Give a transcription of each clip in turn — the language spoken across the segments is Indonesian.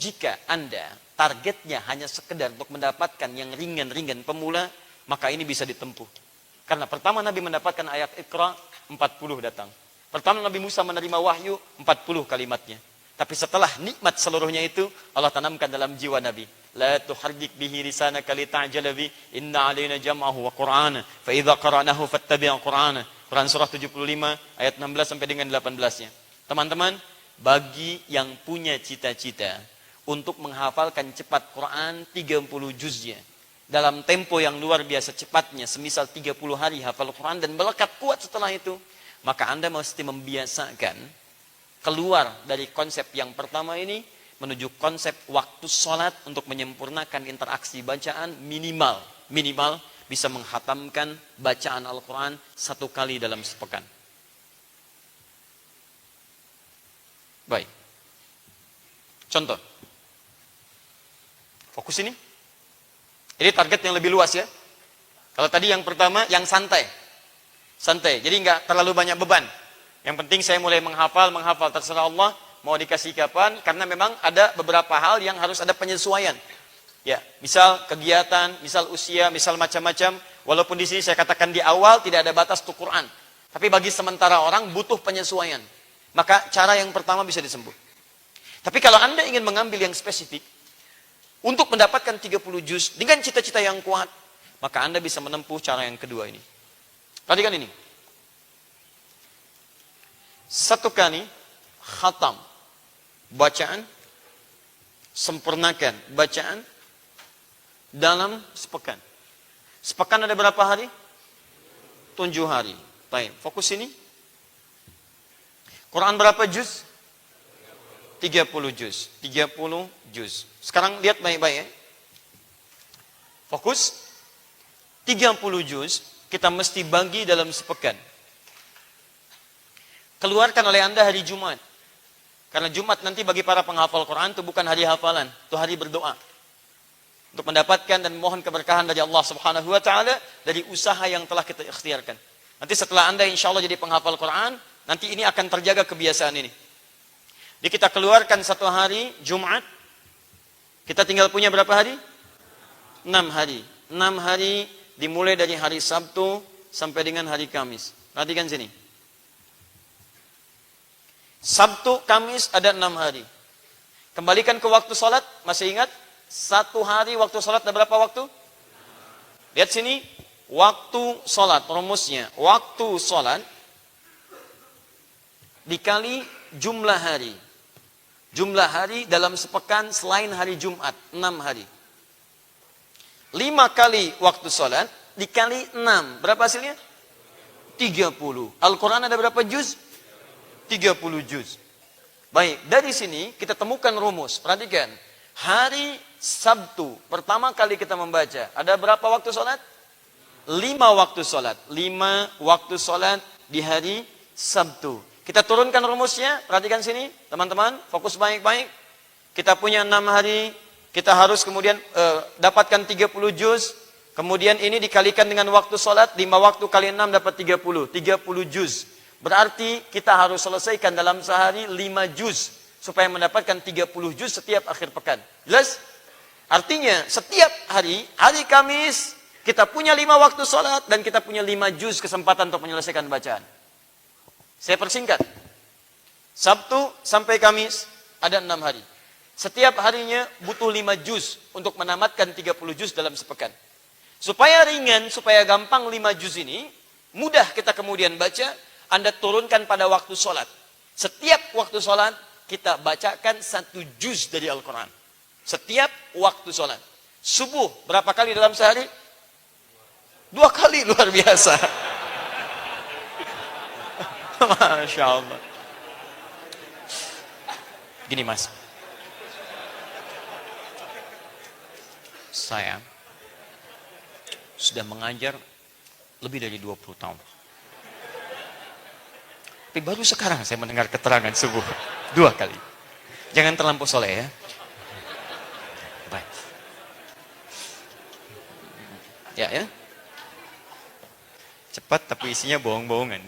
Jika Anda targetnya hanya sekedar untuk mendapatkan yang ringan-ringan pemula, maka ini bisa ditempuh. Karena pertama Nabi mendapatkan ayat Iqra, 40 datang. Pertama Nabi Musa menerima wahyu, 40 kalimatnya. Tapi setelah nikmat seluruhnya itu, Allah tanamkan dalam jiwa Nabi. La tuharrik bihi lisanaka lita'jala bi, inna 'alaina jam'ahu wa Qur'ana, fa idza qara'nahu fattabi' Qur'ana. Quran surah 75 ayat 16 sampai dengan 18-nya. Teman-teman, bagi yang punya cita-cita untuk menghafalkan cepat Quran 30 juznya dalam tempo yang luar biasa cepatnya, semisal 30 hari hafal Quran dan melekat kuat setelah itu, maka Anda mesti membiasakan keluar dari konsep yang pertama ini menuju konsep waktu sholat untuk menyempurnakan interaksi bacaan minimal bisa menghatamkan bacaan Al-Quran 1 kali dalam sepekan. Baik. Contoh. Fokus ini. Ini target yang lebih luas ya. Kalau tadi yang pertama, yang santai. Santai. Jadi nggak terlalu banyak beban. Yang penting saya mulai menghafal terserah Allah. Mau dikasih kapan. Karena memang ada beberapa hal yang harus ada penyesuaian. Ya, misal kegiatan, misal usia, misal macam-macam. Walaupun di sini saya katakan di awal tidak ada batas untuk Quran. Tapi bagi sementara orang butuh penyesuaian. Maka cara yang pertama bisa disembuh. Tapi kalau Anda ingin mengambil yang spesifik, untuk mendapatkan 30 juz dengan cita-cita yang kuat, maka Anda bisa menempuh cara yang kedua ini. Tadi kan ini. 1 kali khatam bacaan, sempurnakan bacaan dalam sepekan. Sepekan ada berapa hari? 7 hari. Baik, fokus ini. Quran berapa juz? 30 juz. 30 juz. Sekarang lihat baik-baik ya. Fokus. 30 juz kita mesti bagi dalam sepekan. Keluarkan oleh Anda hari Jumat. Karena Jumat nanti bagi para penghafal Quran itu bukan hari hafalan, itu hari berdoa. Untuk mendapatkan dan mohon keberkahan dari Allah Subhanahu wa taala dari usaha yang telah kita ikhtiarkan. Nanti setelah Anda insya Allah jadi penghafal Quran, nanti ini akan terjaga kebiasaan ini. Jadi kita keluarkan 1 hari Jumat. Kita tinggal punya berapa hari? 6 hari. 6 hari dimulai dari hari Sabtu sampai dengan hari Kamis. Perhatikan sini. Sabtu, Kamis ada 6 hari. Kembalikan ke waktu sholat, masih ingat? 1 hari waktu sholat ada berapa waktu? Lihat sini, waktu sholat, rumusnya. Waktu sholat dikali jumlah hari. Jumlah hari dalam sepekan selain hari Jumat, 6 hari. 5 kali waktu sholat dikali 6. Berapa hasilnya? 30. Al-Quran ada berapa juz? 30 juz. Baik, dari sini kita temukan rumus. Perhatikan. Hari Sabtu, pertama kali kita membaca. Ada berapa waktu sholat? 5 waktu sholat. 5 waktu sholat di hari Sabtu. Kita turunkan rumusnya. Perhatikan sini, teman-teman. Fokus baik-baik. Kita punya 6 hari. Kita harus kemudian dapatkan 30 juz. Kemudian ini dikalikan dengan waktu sholat. 5 waktu kali 6 dapat 30. 30 juz. Berarti kita harus selesaikan dalam sehari 5 juz. Supaya mendapatkan 30 juz setiap akhir pekan. Jelas? Artinya setiap hari, hari Kamis, kita punya 5 waktu sholat. Dan kita punya 5 juz kesempatan untuk menyelesaikan bacaan. Saya persingkat. Sabtu sampai Kamis ada 6 hari. Setiap harinya butuh 5 juz untuk menamatkan 30 juz dalam sepekan. Supaya ringan, supaya gampang 5 juz ini, mudah kita kemudian baca, Anda turunkan pada waktu sholat. Setiap waktu sholat, kita bacakan 1 juz dari Al-Quran. Setiap waktu sholat. Subuh, berapa kali dalam sehari? 2 kali, luar biasa. Masya Allah. Gini mas. Saya sudah mengajar lebih dari 20 tahun. Tapi baru sekarang saya mendengar keterangan subuh 2 kali. Jangan terlampau soleh ya. Baik. Ya. Cepat tapi isinya bohong-bohongan.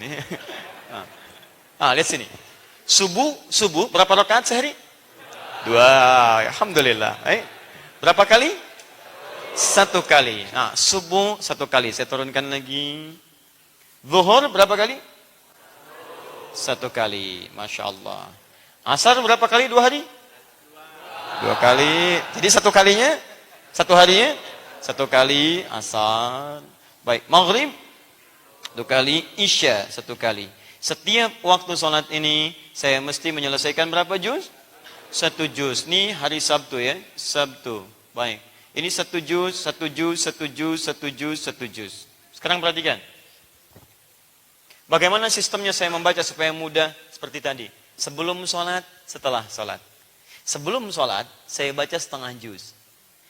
Lihat sini. Subuh berapa rakaat sehari? 2. Alhamdulillah. Berapa kali? 1 kali. Nah, subuh 1 kali. Saya turunkan lagi. Zuhur berapa kali? 1 kali. Masya Allah. Asar berapa kali 2 hari? 2 kali. Jadi 1 kalinya? 1 harinya? 1 kali asar. Baik. Maghrib 1 kali. Isya 1 kali. Setiap waktu sholat ini, saya mesti menyelesaikan berapa juz? 1 juz. Ini hari Sabtu ya. Sabtu. Baik. Ini 1 juz, 1 juz, 1 juz, 1 juz, 1 juz. Sekarang perhatikan. Bagaimana sistemnya saya membaca supaya mudah seperti tadi. Sebelum sholat, setelah sholat. Sebelum sholat, saya baca setengah juz.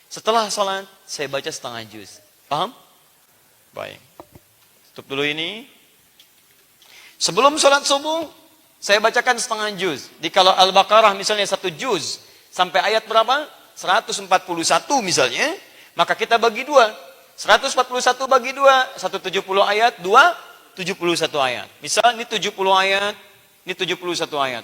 Setelah sholat, saya baca setengah juz. Paham? Baik. Tutup dulu ini. Sebelum sholat subuh, saya bacakan setengah juz. Di kalau Al-Baqarah misalnya 1 juz. Sampai ayat berapa? 141 misalnya, maka kita bagi 2. 141 bagi 2, 170 ayat, 2, 71 ayat. Misal ini 70 ayat, ini 71 ayat.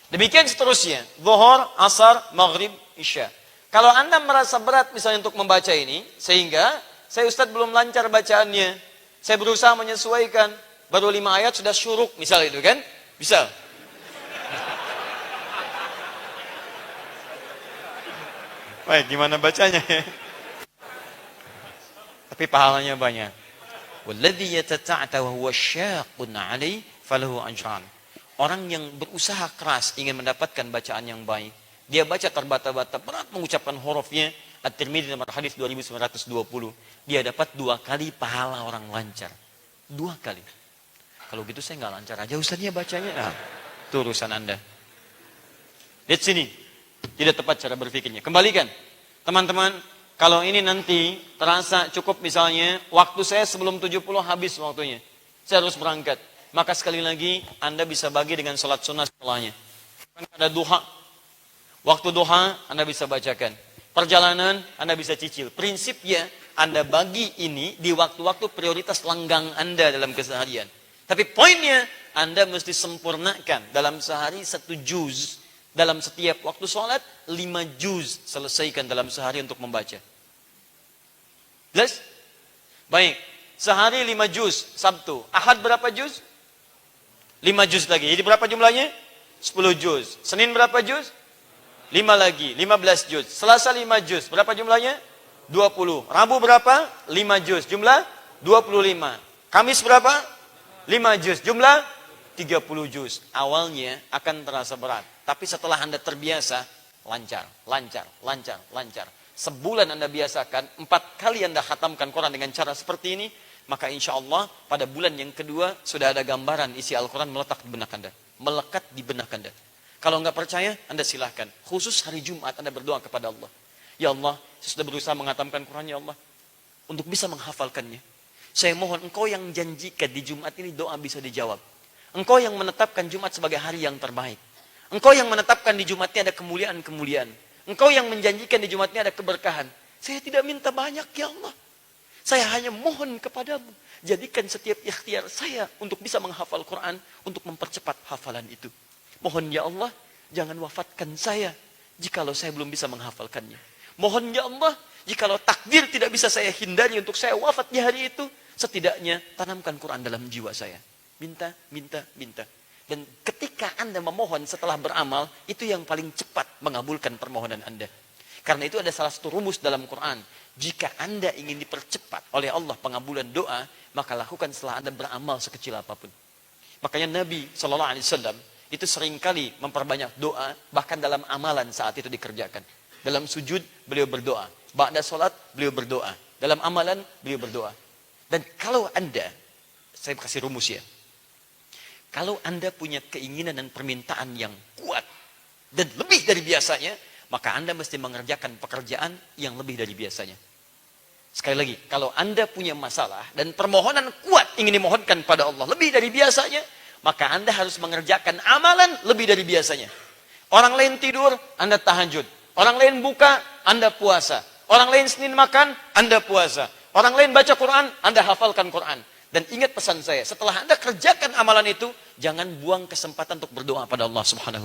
Demikian seterusnya. Zuhur, asar, maghrib, isya. Kalau Anda merasa berat misalnya untuk membaca ini, sehingga saya Ustadz belum lancar bacaannya, saya berusaha menyesuaikan, baru 5 ayat sudah syuruk, misal itu kan? Bisa. Baik, gimana bacanya ya? Tapi pahalanya banyak. Walladzi yatata'ata wa huwa syaqqun 'alaihi falahu ajran. Orang yang berusaha keras ingin mendapatkan bacaan yang baik, dia baca terbata-bata, berat mengucapkan hurufnya. At-Tirmidzi nomor hadis 2920. Dia dapat 2 kali pahala orang lancar. 2 kali. Kalau gitu saya nggak lancar aja Ustaznya bacanya. Nah, itu urusan Anda. Lihat sini. Tidak tepat cara berpikirnya. Kembalikan. Teman-teman, kalau ini nanti terasa cukup misalnya, waktu saya sebelum 70 habis waktunya. Saya harus berangkat. Maka sekali lagi, Anda bisa bagi dengan sholat sunnah setelahnya. Ada duha. Waktu duha, Anda bisa bacakan. Perjalanan, Anda bisa cicil. Prinsipnya, Anda bagi ini di waktu-waktu prioritas langgang Anda dalam keseharian. Tapi poinnya, Anda mesti sempurnakan dalam sehari 1 juz. Dalam setiap waktu sholat, 5 juz selesaikan dalam sehari untuk membaca. Jelas? Baik. Sehari 5 juz, Sabtu. Ahad berapa juz? 5 juz lagi. Jadi berapa jumlahnya? 10 juz. Senin berapa juz? 5 lagi, 15 juz. Selasa 5 juz. Berapa jumlahnya? 20. Rabu berapa? 5 juz. Jumlah 25. Kamis berapa? 5 juz. Jumlah 30 juz. Awalnya akan terasa berat. Tapi setelah Anda terbiasa, lancar, lancar, lancar, lancar. Sebulan Anda biasakan, 4 kali Anda khatamkan Quran dengan cara seperti ini, maka insya Allah pada bulan yang kedua sudah ada gambaran isi Al-Quran melekat di benak Anda. Melekat di benak Anda. Kalau nggak percaya, Anda silahkan. Khusus hari Jumat Anda berdoa kepada Allah. Ya Allah, saya sudah berusaha menghatamkan Quran, ya Allah. Untuk bisa menghafalkannya. Saya mohon Engkau yang janjikan di Jumat ini doa bisa dijawab. Engkau yang menetapkan Jumat sebagai hari yang terbaik. Engkau yang menetapkan di Jumat ini ada kemuliaan-kemuliaan. Engkau yang menjanjikan di Jumat ini ada keberkahan. Saya tidak minta banyak, ya Allah. Saya hanya mohon kepadamu. Jadikan setiap ikhtiar saya untuk bisa menghafal Quran, untuk mempercepat hafalan itu. Mohon ya Allah, jangan wafatkan saya jikalau saya belum bisa menghafalkannya. Mohon ya Allah, jikalau takdir tidak bisa saya hindari untuk saya wafat di hari itu, setidaknya tanamkan Quran dalam jiwa saya. Minta, minta, minta. Dan ketika Anda memohon setelah beramal, itu yang paling cepat mengabulkan permohonan Anda. Karena itu ada salah satu rumus dalam Quran. Jika Anda ingin dipercepat oleh Allah pengabulan doa, maka lakukan setelah Anda beramal sekecil apapun. Makanya Nabi SAW itu seringkali memperbanyak doa, bahkan dalam amalan saat itu dikerjakan. Dalam sujud, beliau berdoa. Ba'da sholat, beliau berdoa. Dalam amalan, beliau berdoa. Dan kalau Anda, saya kasih rumus ya. Kalau Anda punya keinginan dan permintaan yang kuat dan lebih dari biasanya, maka Anda mesti mengerjakan pekerjaan yang lebih dari biasanya. Sekali lagi, kalau Anda punya masalah dan permohonan kuat ingin dimohonkan pada Allah lebih dari biasanya, maka Anda harus mengerjakan amalan lebih dari biasanya. Orang lain tidur, Anda tahajud. Orang lain buka, Anda puasa. Orang lain Senin makan, Anda puasa. Orang lain baca Quran, Anda hafalkan Quran. Dan ingat pesan saya, setelah Anda kerjakan amalan itu, jangan buang kesempatan untuk berdoa pada Allah Subhanahu